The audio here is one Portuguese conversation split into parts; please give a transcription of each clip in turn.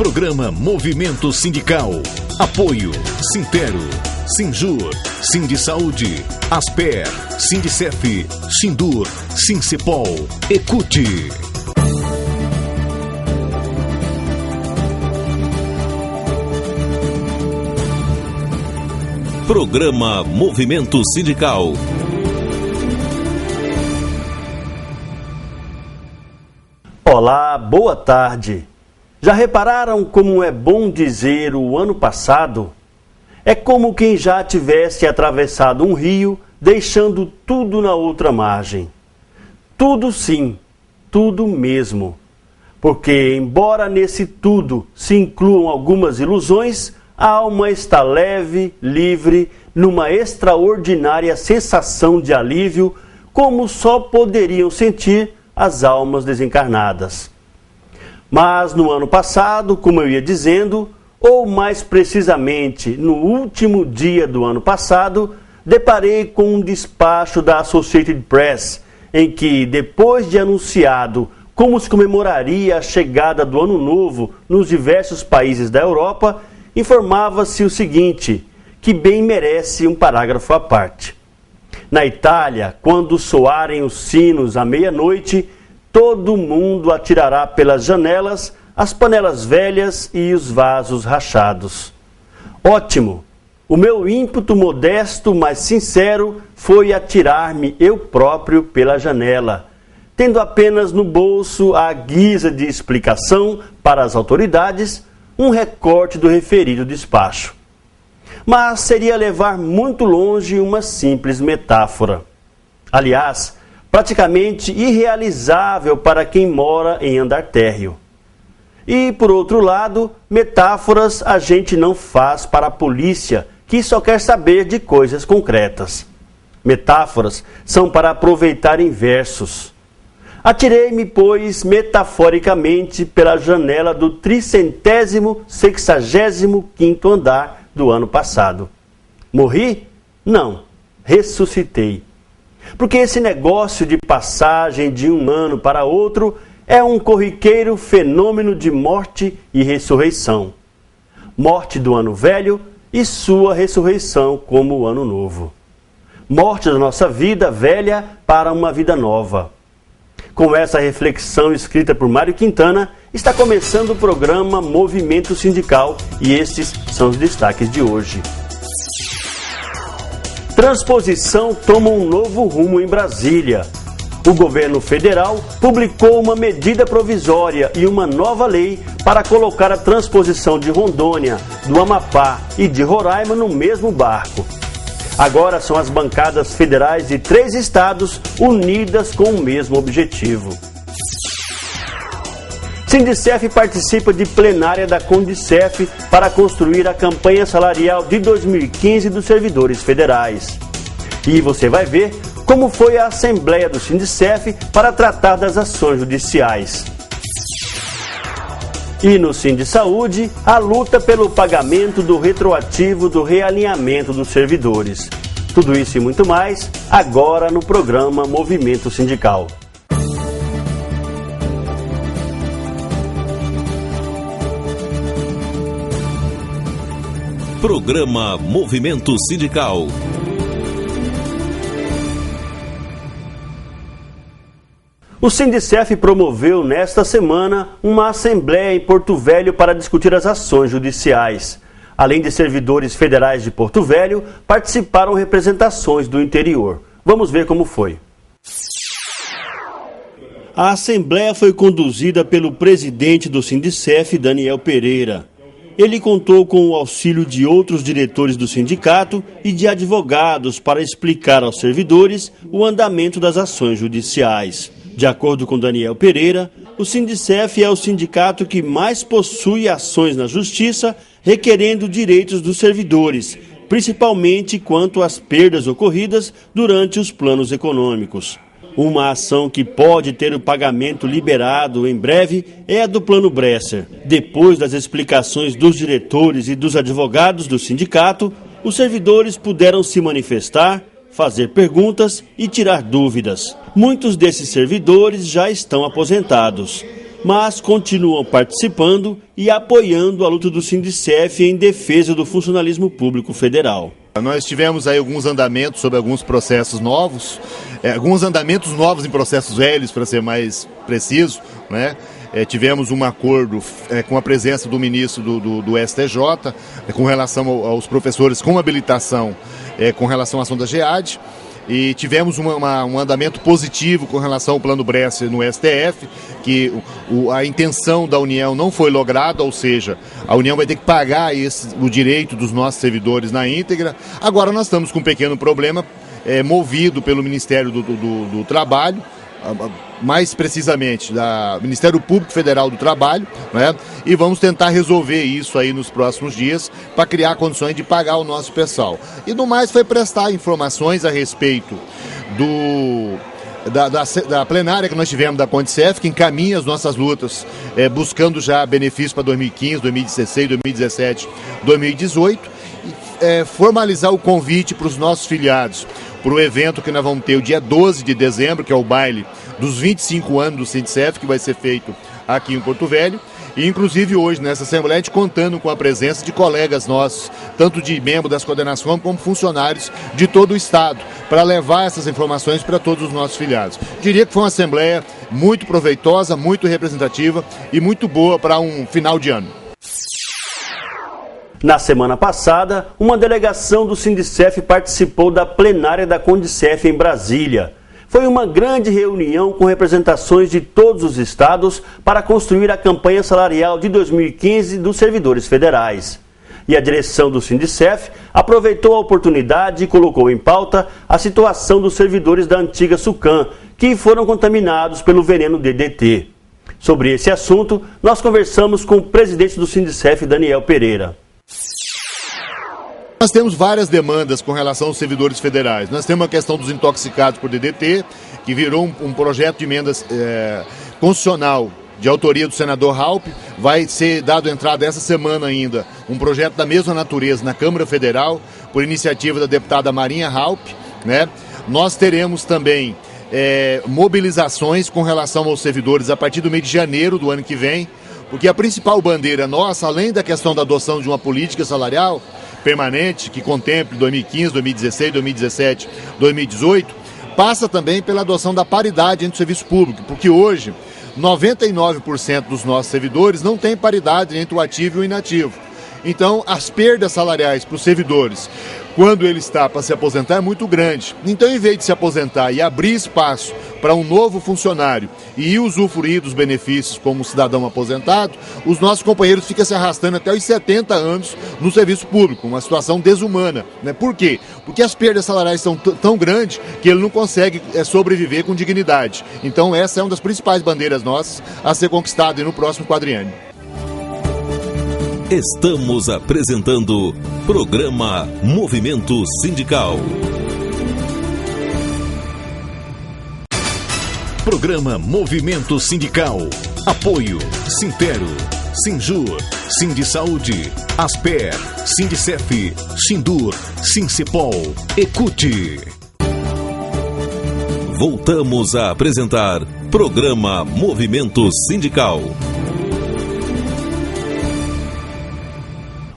Programa Movimento Sindical. Apoio Sintero, Sinjur, Sindisaúde, Asper, Sindicef, Sindur, Sincepol, Ecute. Programa Movimento Sindical. Olá, boa tarde. Já repararam como é bom dizer o ano passado? É como quem já tivesse atravessado um rio, deixando tudo na outra margem. Tudo sim, tudo mesmo. Porque, embora nesse tudo se incluam algumas ilusões, a alma está leve, livre, numa extraordinária sensação de alívio, como só poderiam sentir as almas desencarnadas. Mas no ano passado, como eu ia dizendo, ou mais precisamente no último dia do ano passado, deparei com um despacho da Associated Press, em que, depois de anunciado como se comemoraria a chegada do Ano Novo nos diversos países da Europa, informava-se o seguinte, que bem merece um parágrafo à parte. Na Itália, quando soarem os sinos à meia-noite, todo mundo atirará pelas janelas as panelas velhas e os vasos rachados. Ótimo! O meu ímpeto modesto, mas sincero, foi atirar-me eu próprio pela janela, tendo apenas no bolso, à guisa de explicação para as autoridades, um recorte do referido despacho. Mas seria levar muito longe uma simples metáfora. Aliás, praticamente irrealizável para quem mora em andar térreo. E, por outro lado, metáforas a gente não faz para a polícia, que só quer saber de coisas concretas. Metáforas são para aproveitar em versos. Atirei-me, pois, metaforicamente pela janela do 365º andar do ano passado. Morri? Não, ressuscitei. Porque esse negócio de passagem de um ano para outro é um corriqueiro fenômeno de morte e ressurreição. Morte do ano velho e sua ressurreição como o ano novo. Morte da nossa vida velha para uma vida nova. Com essa reflexão escrita por Mário Quintana, está começando o programa Movimento Sindical e estes são os destaques de hoje. Transposição toma um novo rumo em Brasília. O governo federal publicou uma medida provisória e uma nova lei para colocar a transposição de Rondônia, do Amapá e de Roraima no mesmo barco. Agora são as bancadas federais de 3 estados unidas com o mesmo objetivo. Sindicef participa de plenária da Condicef para construir a campanha salarial de 2015 dos servidores federais. E você vai ver como foi a Assembleia do Sindicef para tratar das ações judiciais. E no Sindisaúde, a luta pelo pagamento do retroativo do realinhamento dos servidores. Tudo isso e muito mais, agora no programa Movimento Sindical. Programa Movimento Sindical. O Sindicef promoveu nesta semana uma assembleia em Porto Velho para discutir as ações judiciais. Além de servidores federais de Porto Velho, participaram representações do interior. Vamos ver como foi. A assembleia foi conduzida pelo presidente do Sindicef, Daniel Pereira. Ele contou com o auxílio de outros diretores do sindicato e de advogados para explicar aos servidores o andamento das ações judiciais. De acordo com Daniel Pereira, o Sindicef é o sindicato que mais possui ações na justiça requerendo direitos dos servidores, principalmente quanto às perdas ocorridas durante os planos econômicos. Uma ação que pode ter o pagamento liberado em breve é a do Plano Bresser. Depois das explicações dos diretores e dos advogados do sindicato, os servidores puderam se manifestar, fazer perguntas e tirar dúvidas. Muitos desses servidores já estão aposentados. mas continuam participando e apoiando a luta do Sindicef em defesa do funcionalismo público federal. Nós tivemos aí alguns andamentos sobre alguns processos novos, alguns andamentos novos em processos velhos, para ser mais preciso, né? Tivemos um acordo com a presença do ministro do STJ, com relação aos professores com habilitação, com relação à ação da GEAD. E tivemos um andamento positivo com relação ao plano Bresser no STF, que a intenção da União não foi lograda, ou seja, a União vai ter que pagar o direito dos nossos servidores na íntegra. Agora nós estamos com um pequeno problema movido pelo Ministério do Trabalho, mais precisamente do Ministério Público Federal do Trabalho, né? E vamos tentar resolver isso aí nos próximos dias para criar condições de pagar o nosso pessoal. E no mais foi prestar informações a respeito da plenária que nós tivemos da Condicef, que encaminha as nossas lutas, buscando já benefícios para 2015, 2016, 2017, 2018, e formalizar o convite para os nossos filiados para o evento que nós vamos ter o dia 12 de dezembro, que é o baile dos 25 anos do Sindicef, que vai ser feito aqui em Porto Velho. E inclusive hoje, nessa Assembleia, a gente contando com a presença de colegas nossos, tanto de membros das coordenações como funcionários de todo o Estado, para levar essas informações para todos os nossos filiados. Diria que foi uma Assembleia muito proveitosa, muito representativa e muito boa para um final de ano. Na semana passada, uma delegação do Sindicef participou da plenária da Condicef em Brasília. Foi uma grande reunião com representações de todos os estados para construir a campanha salarial de 2015 dos servidores federais. E a direção do Sindicef aproveitou a oportunidade e colocou em pauta a situação dos servidores da antiga SUCAM, que foram contaminados pelo veneno DDT. Sobre esse assunto, nós conversamos com o presidente do Sindicef, Daniel Pereira. Nós temos várias demandas com relação aos servidores federais. Nós temos a questão dos intoxicados por DDT, que virou um projeto de emendas constitucional de autoria do senador Raupp. Vai ser dado entrada essa semana ainda um projeto da mesma natureza na Câmara Federal, por iniciativa da deputada Marinha Raupp, né? Nós teremos também mobilizações com relação aos servidores a partir do mês de janeiro do ano que vem, porque a principal bandeira nossa, além da questão da adoção de uma política salarial permanente, que contemple 2015, 2016, 2017, 2018, passa também pela adoção da paridade entre o serviço público, porque hoje 99% dos nossos servidores não tem paridade entre o ativo e o inativo. Então, as perdas salariais para os servidores, quando ele está para se aposentar, é muito grande. Então, em vez de se aposentar e abrir espaço para um novo funcionário e usufruir dos benefícios como cidadão aposentado, os nossos companheiros ficam se arrastando até os 70 anos no serviço público, uma situação desumana, né? Por quê? Porque as perdas salariais são tão grandes que ele não consegue sobreviver com dignidade. Então, essa é uma das principais bandeiras nossas a ser conquistada no próximo quadriênio. Estamos apresentando Programa Movimento Sindical. Programa Movimento Sindical. Apoio Sintero, Sinjur, Sindisaúde, Asper, Sindicef, Sindur, Sincepol, Ecute. Voltamos a apresentar Programa Movimento Sindical.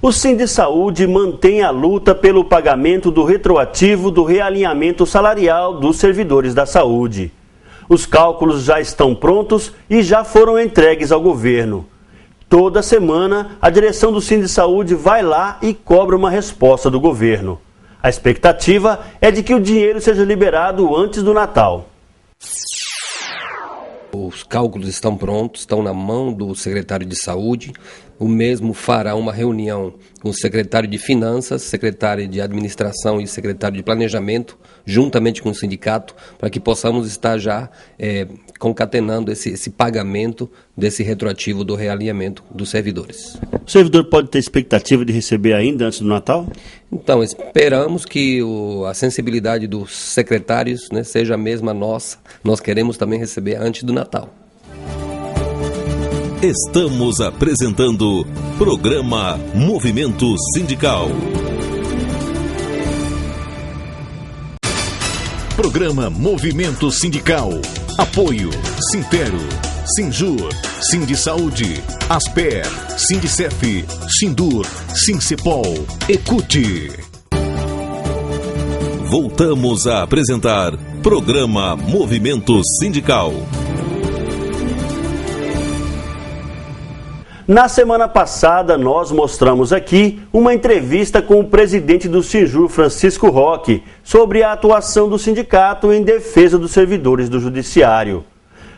O Sindisaúde mantém a luta pelo pagamento do retroativo do realinhamento salarial dos servidores da saúde. Os cálculos já estão prontos e já foram entregues ao governo. Toda semana, a direção do Sindisaúde vai lá e cobra uma resposta do governo. A expectativa é de que o dinheiro seja liberado antes do Natal. Os cálculos estão prontos, estão na mão do secretário de Saúde. O mesmo fará uma reunião com o secretário de Finanças, secretário de Administração e secretário de Planejamento, juntamente com o sindicato, para que possamos estar já concatenando esse pagamento desse retroativo do realinhamento dos servidores. O servidor pode ter expectativa de receber ainda antes do Natal? Então, esperamos que a sensibilidade dos secretários, né, seja a mesma nossa. Nós queremos também receber antes do Natal. Estamos apresentando Programa Movimento Sindical. Programa Movimento Sindical. Apoio Sintero, Sinjur, Sindisaúde, Asper, Sindicef, Sindur, Sincepol, Ecute. Voltamos a apresentar Programa Movimento Sindical. Na semana passada, nós mostramos aqui uma entrevista com o presidente do Sinjur, Francisco Roque, sobre a atuação do sindicato em defesa dos servidores do Judiciário.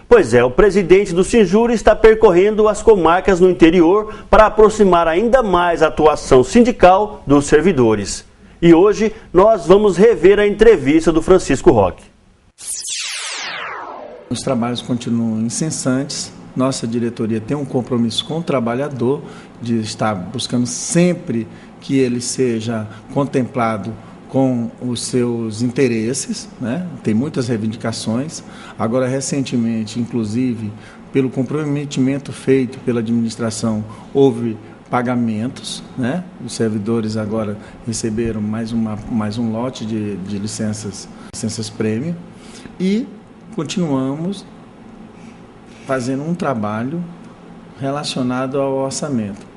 Pois é, o presidente do Sinjur está percorrendo as comarcas no interior para aproximar ainda mais a atuação sindical dos servidores. E hoje nós vamos rever a entrevista do Francisco Roque. Os trabalhos continuam incessantes. Nossa diretoria tem um compromisso com o trabalhador de estar buscando sempre que ele seja contemplado com os seus interesses, né? Tem muitas reivindicações. Agora, recentemente, inclusive, pelo comprometimento feito pela administração, houve pagamentos, né? Os servidores agora receberam mais um lote de licenças prêmio e continuamos fazendo um trabalho relacionado ao orçamento.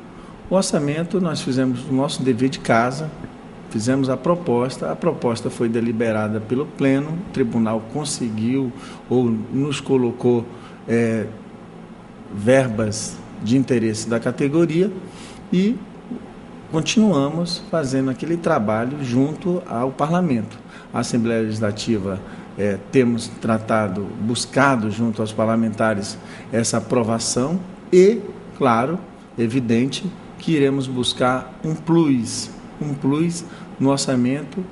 O orçamento, nós fizemos o nosso dever de casa, fizemos a proposta foi deliberada pelo Pleno, o Tribunal conseguiu ou nos colocou verbas de interesse da categoria e continuamos fazendo aquele trabalho junto ao Parlamento. A Assembleia Legislativa temos buscado junto aos parlamentares essa aprovação e, claro, evidente que iremos buscar um plus no orçamento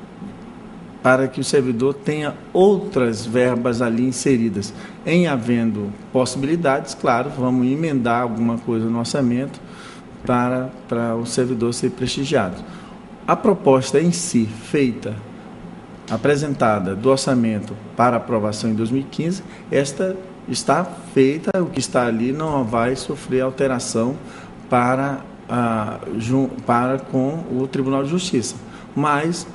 para que o servidor tenha outras verbas ali inseridas. Em havendo possibilidades, claro, vamos emendar alguma coisa no orçamento para o servidor ser prestigiado. A proposta em si, apresentada do orçamento para aprovação em 2015, esta está feita, o que está ali não vai sofrer alteração para com o Tribunal de Justiça, mas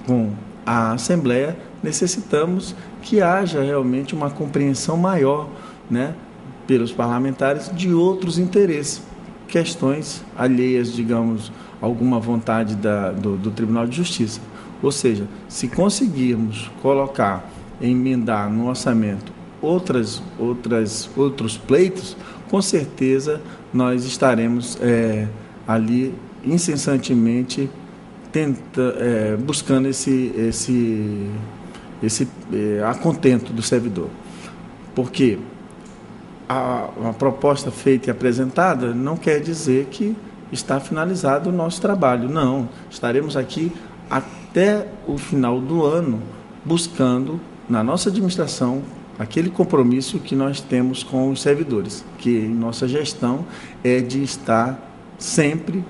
com a Assembleia necessitamos que haja realmente uma compreensão maior, né, pelos parlamentares de outros interesses, questões alheias, digamos, alguma vontade do Tribunal de Justiça. Ou seja, se conseguirmos emendar no orçamento outros pleitos, com certeza nós estaremos ali incessantemente buscando esse acontento do servidor. Porque a proposta feita e apresentada não quer dizer que está finalizado o nosso trabalho. Não, estaremos aqui até o final do ano, buscando, na nossa administração, aquele compromisso que nós temos com os servidores, que em nossa gestão é de estar sempre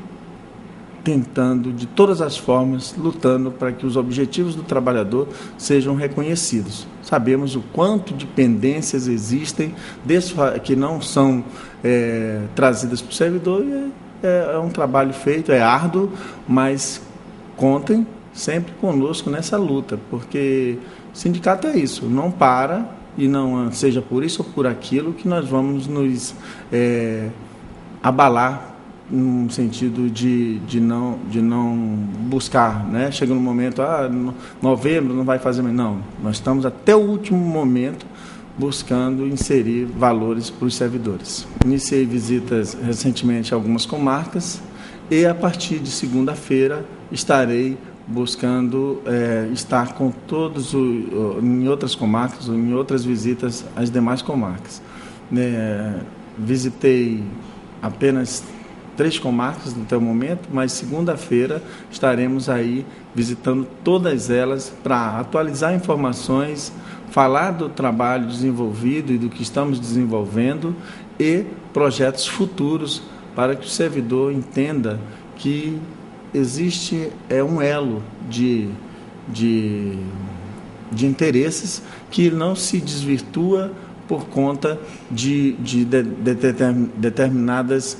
tentando, de todas as formas, lutando para que os objetivos do trabalhador sejam reconhecidos. Sabemos o quanto de pendências existem, que não são trazidas para o servidor, e é um trabalho feito, é árduo, mas contem sempre conosco nessa luta, porque o sindicato é isso, não para, e não seja por isso ou por aquilo que nós vamos nos abalar no sentido de não buscar, né? Chega no momento, novembro não vai fazer mais. Não, nós estamos até o último momento buscando inserir valores para os servidores. Iniciei visitas recentemente a algumas comarcas e a partir de segunda-feira estarei buscando estar com todos em outras comarcas, ou em outras visitas às demais comarcas. Visitei apenas 3 comarcas até o momento, mas segunda-feira estaremos aí visitando todas elas para atualizar informações, falar do trabalho desenvolvido e do que estamos desenvolvendo e projetos futuros para que o servidor entenda que existe um elo de interesses que não se desvirtua por conta de determinados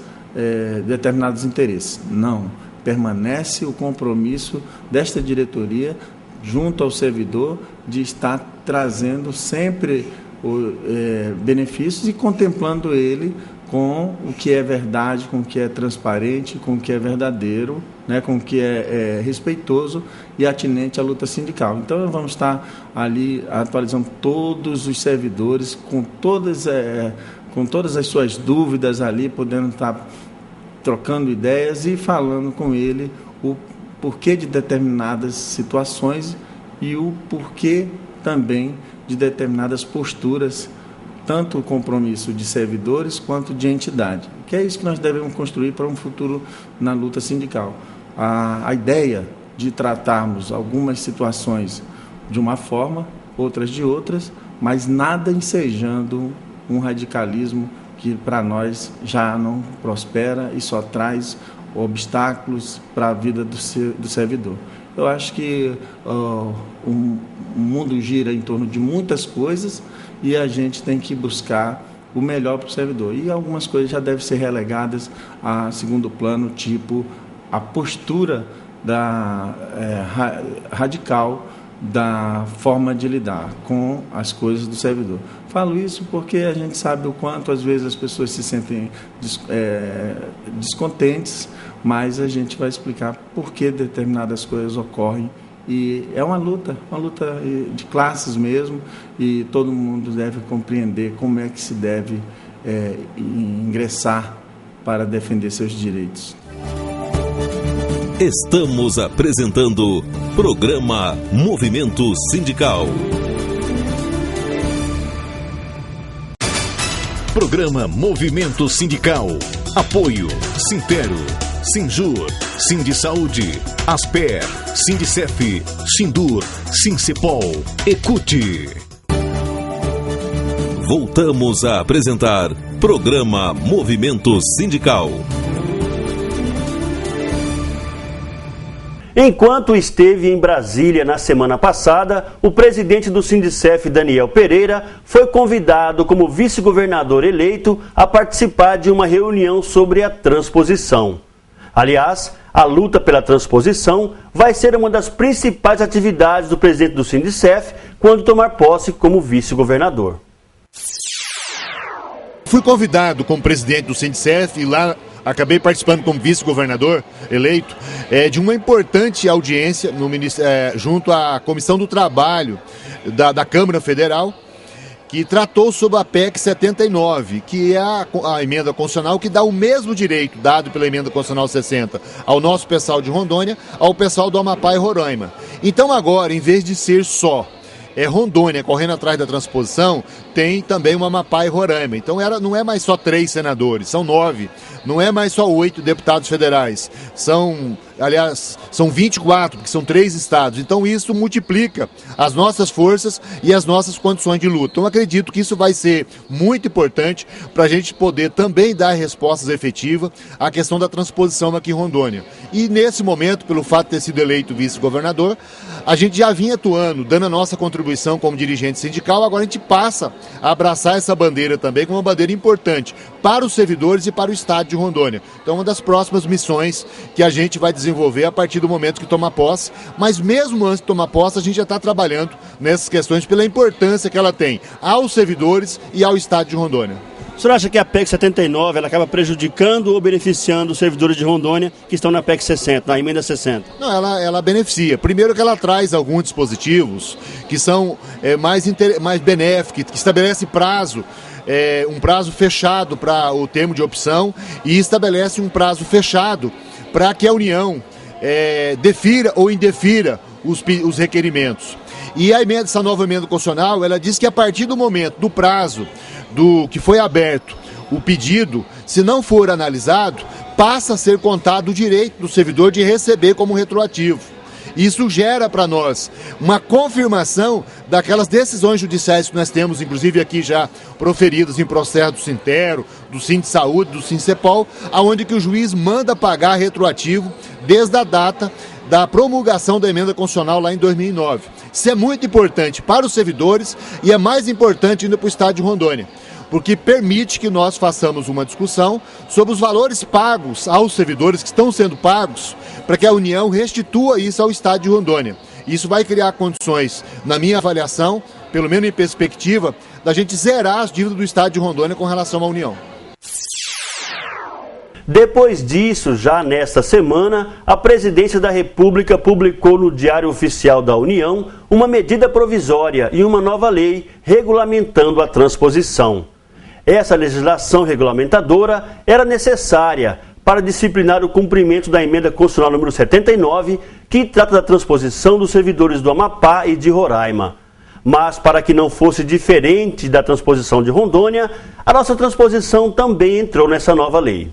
interesses. Não, permanece o compromisso desta diretoria junto ao servidor de estar trazendo sempre benefícios e contemplando ele com o que é verdade, com o que é transparente, com o que é verdadeiro, né, com o que é respeitoso e atinente à luta sindical. Então, nós vamos estar ali atualizando todos os servidores com todas as suas dúvidas ali, podendo estar trocando ideias e falando com ele o porquê de determinadas situações e o porquê também de determinadas posturas, tanto o compromisso de servidores quanto de entidade, que é isso que nós devemos construir para um futuro na luta sindical. A ideia de tratarmos algumas situações de uma forma, outras de outras, mas nada ensejando um radicalismo que para nós já não prospera e só traz obstáculos para a vida do servidor. Eu acho que o mundo gira em torno de muitas coisas e a gente tem que buscar o melhor para o servidor. E algumas coisas já devem ser relegadas a segundo plano, tipo a postura radical da forma de lidar com as coisas do servidor. Falo isso porque a gente sabe o quanto às vezes as pessoas se sentem descontentes, mas a gente vai explicar por que determinadas coisas ocorrem. E é uma luta de classes mesmo, e todo mundo deve compreender como é que se deve ingressar para defender seus direitos. Estamos apresentando Programa Movimento Sindical. Programa Movimento Sindical. Apoio Sintero, Sinjur, Sindisaúde, Asper, Sindicef, Sindur, Sincepol, Ecute. Voltamos a apresentar Programa Movimento Sindical. Enquanto esteve em Brasília na semana passada, o presidente do Sindicef, Daniel Pereira, foi convidado como vice-governador eleito a participar de uma reunião sobre a transposição. Aliás, a luta pela transposição vai ser uma das principais atividades do presidente do Sindicef quando tomar posse como vice-governador. Fui convidado como presidente do Sindicef e lá acabei participando como vice-governador eleito de uma importante audiência junto à Comissão do Trabalho da Câmara Federal, que tratou sobre a PEC 79, que é a emenda constitucional que dá o mesmo direito dado pela emenda constitucional 60 ao nosso pessoal de Rondônia, ao pessoal do Amapá e Roraima. Então agora, em vez de ser só Rondônia correndo atrás da transposição, tem também o Amapá e Roraima. Então não é mais só 3 senadores, são 9. Não é mais só 8 deputados federais. São 24, porque são 3 estados. Então isso multiplica as nossas forças e as nossas condições de luta. Então acredito que isso vai ser muito importante para a gente poder também dar respostas efetivas à questão da transposição aqui em Rondônia. E nesse momento, pelo fato de ter sido eleito vice-governador, a gente já vinha atuando, dando a nossa contribuição como dirigente sindical. Agora a gente passa a abraçar essa bandeira também como uma bandeira importante para os servidores e para o estado de Rondônia. Então, uma das próximas missões que a gente vai desenvolver a partir do momento que tomar posse, mas mesmo antes de tomar posse, a gente já está trabalhando nessas questões pela importância que ela tem aos servidores e ao estado de Rondônia. O senhor acha que a PEC 79 ela acaba prejudicando ou beneficiando os servidores de Rondônia que estão na PEC 60, na emenda 60? Não, ela beneficia. Primeiro que ela traz alguns dispositivos que são mais benéficos, que estabelece prazo, um prazo fechado para o termo de opção e estabelece um prazo fechado para que a União defira ou indefira os requerimentos. E essa nova emenda constitucional, ela diz que a partir do momento do prazo que foi aberto o pedido, se não for analisado, passa a ser contado o direito do servidor de receber como retroativo. Isso gera para nós uma confirmação daquelas decisões judiciais que nós temos, inclusive aqui já proferidas em processo do Sintero, do Sindisaúde, do Sincepol, aonde que o juiz manda pagar retroativo desde a data da promulgação da emenda constitucional lá em 2009. Isso é muito importante para os servidores e é mais importante ainda para o estado de Rondônia, porque permite que nós façamos uma discussão sobre os valores pagos aos servidores que estão sendo pagos, para que a União restitua isso ao estado de Rondônia. Isso vai criar condições, na minha avaliação, pelo menos em perspectiva, da gente zerar as dívidas do Estado de Rondônia com relação à União. Depois disso, já nesta semana, a Presidência da República publicou no Diário Oficial da União uma medida provisória e uma nova lei regulamentando a transposição. Essa legislação regulamentadora era necessária para disciplinar o cumprimento da Emenda Constitucional número 79, que trata da transposição dos servidores do Amapá e de Roraima. Mas, para que não fosse diferente da transposição de Rondônia, a nossa transposição também entrou nessa nova lei.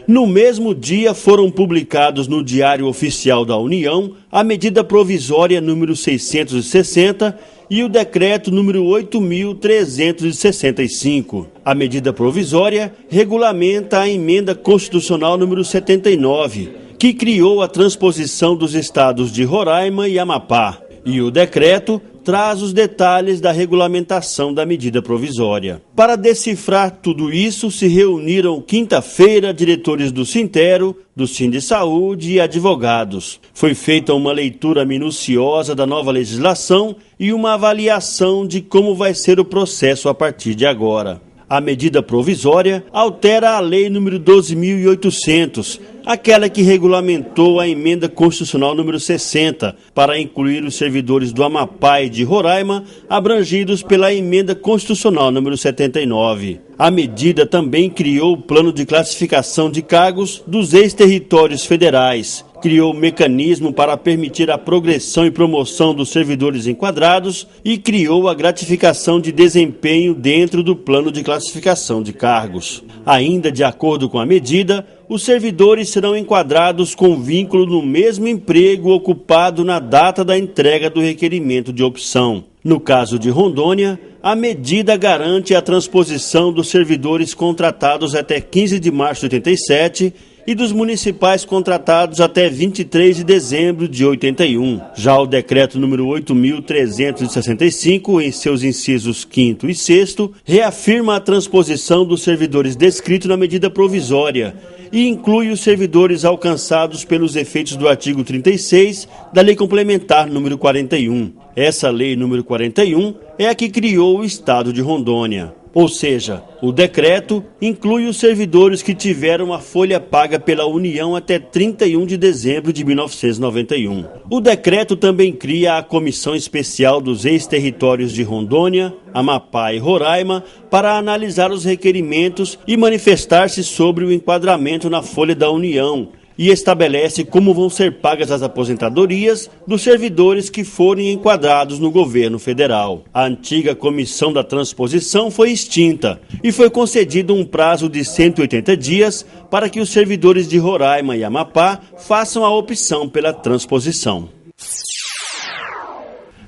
No mesmo dia foram publicados no Diário Oficial da União a medida provisória número 660 e o decreto número 8.365. A medida provisória regulamenta a emenda constitucional número 79, que criou a transposição dos estados de Roraima e Amapá. E o decreto traz os detalhes da regulamentação da medida provisória. Para decifrar tudo isso, se reuniram quinta-feira diretores do Sintero, do Sindisaúde e advogados. Foi feita uma leitura minuciosa da nova legislação e uma avaliação de como vai ser o processo a partir de agora. A medida provisória altera a Lei número 12.800, aquela que regulamentou a Emenda Constitucional número 60, para incluir os servidores do Amapá e de Roraima, abrangidos pela Emenda Constitucional número 79. A medida também criou o plano de classificação de cargos dos ex-territórios federais, criou o mecanismo para permitir a progressão e promoção dos servidores enquadrados e criou a gratificação de desempenho dentro do plano de classificação de cargos. Ainda de acordo com a medida, os servidores serão enquadrados com vínculo no mesmo emprego ocupado na data da entrega do requerimento de opção. No caso de Rondônia, a medida garante a transposição dos servidores contratados até 15 de março de 87 e dos municipais contratados até 23 de dezembro de 81. Já o decreto número 8.365, em seus incisos 5º e 6º, reafirma a transposição dos servidores descritos na medida provisória e inclui os servidores alcançados pelos efeitos do artigo 36 da Lei Complementar número 41. Essa lei número 41 é a que criou o Estado de Rondônia. Ou seja, o decreto inclui os servidores que tiveram a folha paga pela União até 31 de dezembro de 1991. O decreto também cria a Comissão Especial dos Ex-Territórios de Rondônia, Amapá e Roraima para analisar os requerimentos e manifestar-se sobre o enquadramento na folha da União, e estabelece como vão ser pagas as aposentadorias dos servidores que forem enquadrados no governo federal. A antiga Comissão da Transposição foi extinta e foi concedido um prazo de 180 dias para que os servidores de Roraima e Amapá façam a opção pela transposição.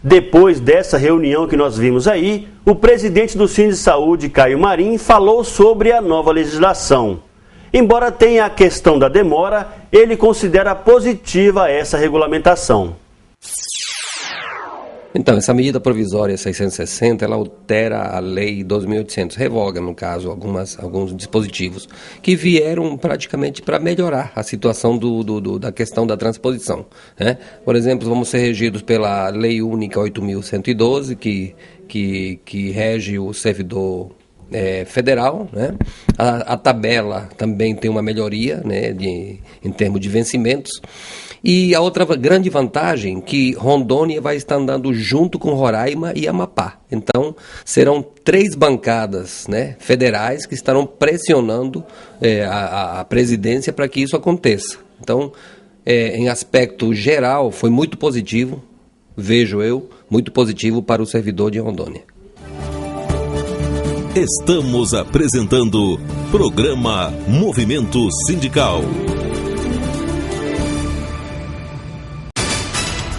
Depois dessa reunião que nós vimos aí, o presidente do Sindisaúde, Caio Marim, falou sobre a nova legislação. Embora tenha a questão da demora, ele considera positiva essa regulamentação. Então, essa medida provisória 660, ela altera a Lei 12.800, revoga, no caso, alguns dispositivos que vieram praticamente para melhorar a situação da questão da transposição, né? Por exemplo, vamos ser regidos pela Lei Única 8.112, que rege o servidor federal, né? A tabela também tem uma melhoria, né, em termos de vencimentos. E a outra grande vantagem que Rondônia vai estar andando junto com Roraima e Amapá. Então, serão 3 bancadas, né, federais que estarão pressionando a presidência para que isso aconteça. Então, em aspecto geral, foi muito positivo, vejo eu, muito positivo para o servidor de Rondônia. Estamos apresentando Programa Movimento Sindical.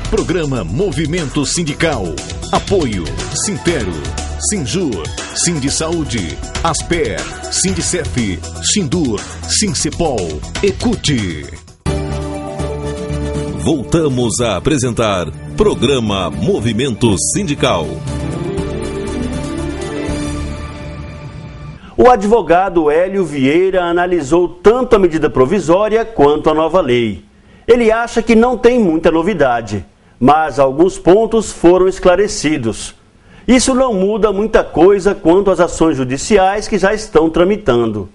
Programa Movimento Sindical. Apoio Sintero, Sinjur, Sindisaúde, Asper, Sindicef, Sindur, Sincepol, Ecute. Voltamos a apresentar Programa Movimento Sindical. O advogado Hélio Vieira analisou tanto a medida provisória quanto a nova lei. Ele acha que não tem muita novidade, mas alguns pontos foram esclarecidos. Isso não muda muita coisa quanto às ações judiciais que já estão tramitando.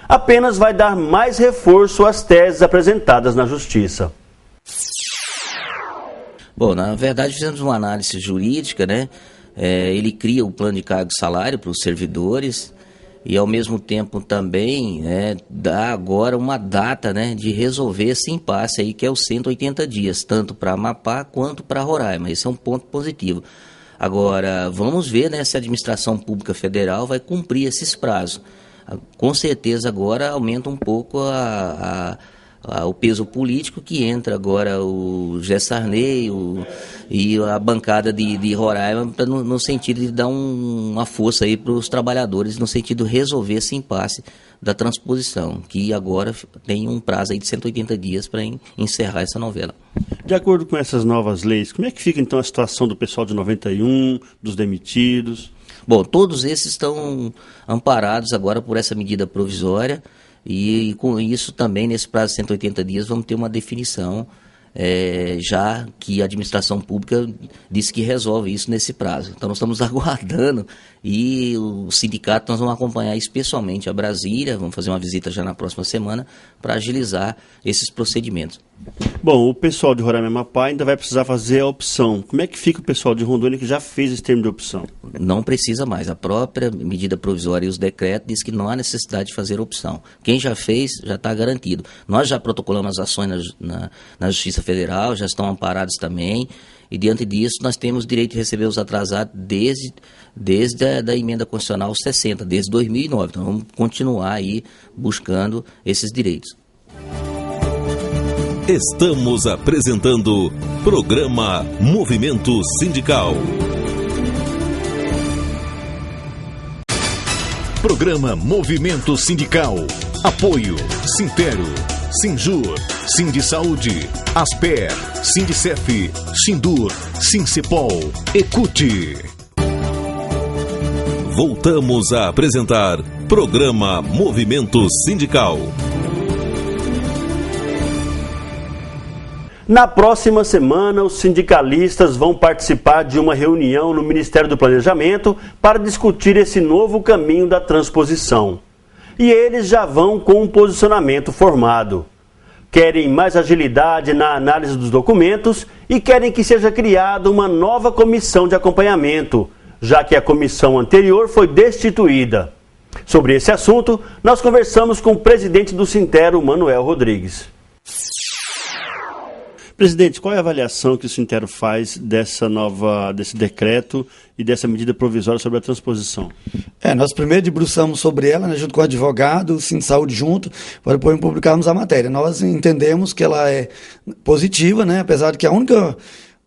Apenas vai dar mais reforço às teses apresentadas na Justiça. Bom, na verdade fizemos uma análise jurídica, né? Ele cria o plano de cargo e salário para os servidores e ao mesmo tempo também dá agora uma data, né, de resolver esse impasse aí que é os 180 dias, tanto para Amapá quanto para Roraima. Esse é um ponto positivo. Agora, vamos ver, né, se a administração pública federal vai cumprir esses prazos. Com certeza agora aumenta um pouco o peso político que entra agora o José Sarney e a bancada de Roraima no sentido de dar uma força aí para os trabalhadores, no sentido de resolver esse impasse da transposição, que agora tem um prazo aí de 180 dias para encerrar essa novela. De acordo com essas novas leis, como é que fica então a situação do pessoal de 91, dos demitidos? Bom, todos esses estão amparados agora por essa medida provisória e com isso também, nesse prazo de 180 dias, vamos ter uma definição, já que a administração pública disse que resolve isso nesse prazo. Então nós estamos aguardando e o sindicato nós vamos acompanhar especialmente a Brasília, vamos fazer uma visita já na próxima semana para agilizar esses procedimentos. Bom, o pessoal de Roraima e Amapá ainda vai precisar fazer a opção. Como é que fica o pessoal de Rondônia que já fez esse termo de opção? Não precisa mais. A própria medida provisória e os decretos diz que não há necessidade de fazer opção. Quem já fez, já está garantido. Nós já protocolamos as ações na Justiça Federal, já estão amparados também. E diante disso, nós temos direito de receber os atrasados desde a emenda constitucional 60, desde 2009. Então vamos continuar aí buscando esses direitos. Estamos apresentando Programa Movimento Sindical. Programa Movimento Sindical. Apoio Sintero, Sinjur, Sindisaúde, Asper, Sindicef, Sindur, Sincepol, Ecute. Voltamos a apresentar Programa Movimento Sindical. Na próxima semana, os sindicalistas vão participar de uma reunião no Ministério do Planejamento para discutir esse novo caminho da transposição. E eles já vão com um posicionamento formado. Querem mais agilidade na análise dos documentos e querem que seja criada uma nova comissão de acompanhamento, já que a comissão anterior foi destituída. Sobre esse assunto, nós conversamos com o presidente do Sintero, Manuel Rodrigues. Presidente, qual é a avaliação que o Sintero faz desse decreto e dessa medida provisória sobre a transposição? Nós primeiro debruçamos sobre ela, né, junto com o advogado, o Sindisaúde junto, para depois publicarmos a matéria. Nós entendemos que ela é positiva, né, apesar de que a única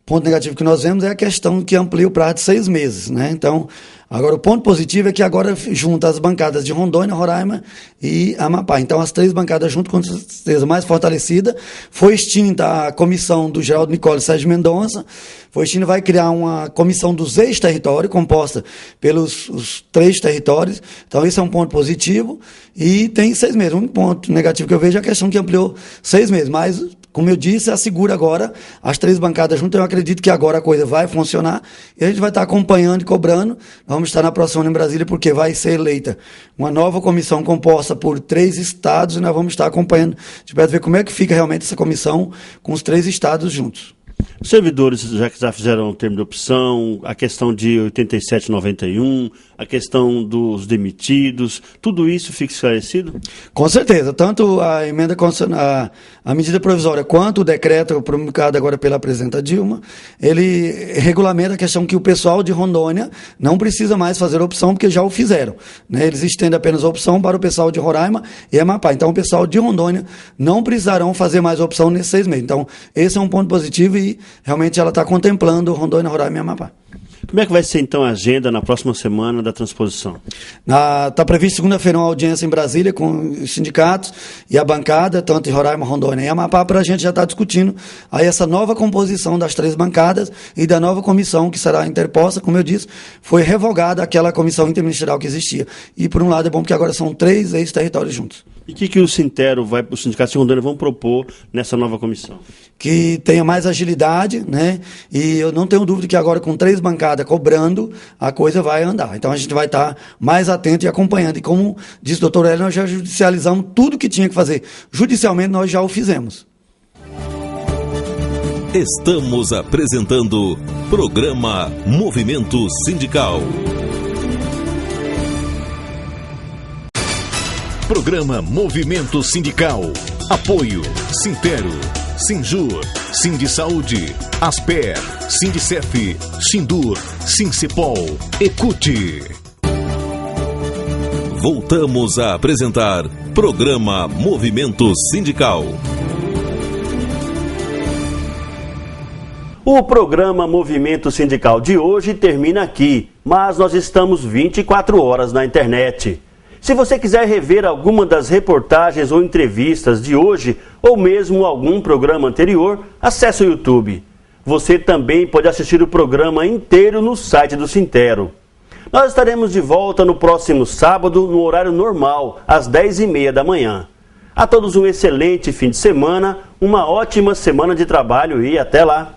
ponto negativo que nós vemos é a questão que amplia o prazo de 6 meses, né? Então, agora o ponto positivo é que agora junta as bancadas de Rondônia, Roraima e Amapá. Então, as 3 bancadas junto, com certeza mais fortalecida. Foi extinta a comissão do Geraldo Nicole e Sérgio Mendonça. Foi extinta, vai criar uma comissão dos ex-territórios, composta pelos os 3 territórios. Então, esse é um ponto positivo. E tem 6 meses. O único ponto negativo que eu vejo é a questão que ampliou 6 meses. Mas, como eu disse, assegura agora as 3 bancadas juntas. Eu acredito que agora a coisa vai funcionar e a gente vai estar acompanhando e cobrando. Vamos estar na próxima em Brasília porque vai ser eleita uma nova comissão composta por 3 estados e nós vamos estar acompanhando de perto ver como é que fica realmente essa comissão com os 3 estados juntos. Os servidores já fizeram o termo de opção, a questão de 8791, a questão dos demitidos, tudo isso fica esclarecido? Com certeza, tanto a emenda constitucional, a medida provisória quanto o decreto promulgado agora pela presidenta Dilma, ele regulamenta a questão que o pessoal de Rondônia não precisa mais fazer opção porque já o fizeram, né? Eles estendem apenas a opção para o pessoal de Roraima e Amapá. Então o pessoal de Rondônia não precisarão fazer mais opção nesses 6 meses. Então esse é um ponto positivo e realmente ela está contemplando Rondônia, Roraima e Amapá. Como é que vai ser então a agenda na próxima semana da transposição? Está previsto segunda-feira uma audiência em Brasília com os sindicatos e a bancada, tanto em Roraima, Rondônia e Amapá, para a gente já estar discutindo aí essa nova composição das 3 bancadas e da nova comissão que será interposta. Como eu disse, foi revogada aquela comissão interministerial que existia. E por um lado é bom porque agora são 3 ex-territórios juntos. E o que o Sintero os sindicatos de Rondônia vão propor nessa nova comissão? que tenha mais agilidade, né? E eu não tenho dúvida que agora com 3 bancadas cobrando, a coisa vai andar. Então a gente vai estar mais atento e acompanhando. E como disse o doutor Hélio, nós já judicializamos tudo que tinha que fazer. Judicialmente nós já o fizemos. Estamos apresentando Programa Movimento Sindical. Programa Movimento Sindical. Apoio Sintero, Sinjur, Sindisaúde, Asper, Sindicef, Sindur, Sincepol, Ecute. Voltamos a apresentar Programa Movimento Sindical. O programa Movimento Sindical de hoje termina aqui, mas nós estamos 24 horas na internet. Se você quiser rever alguma das reportagens ou entrevistas de hoje, ou mesmo algum programa anterior, acesse o YouTube. Você também pode assistir o programa inteiro no site do Sintero. Nós estaremos de volta no próximo sábado, no horário normal, às 10h30 da manhã. A todos um excelente fim de semana, uma ótima semana de trabalho e até lá!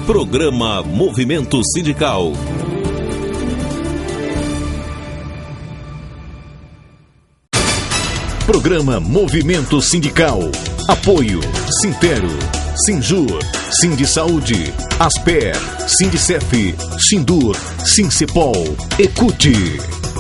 Programa Movimento Sindical. Programa Movimento Sindical. Apoio Sintero, Sinjur, Sindisaúde, Asper, Sindicef, Sindur, Sincepol, Ecute.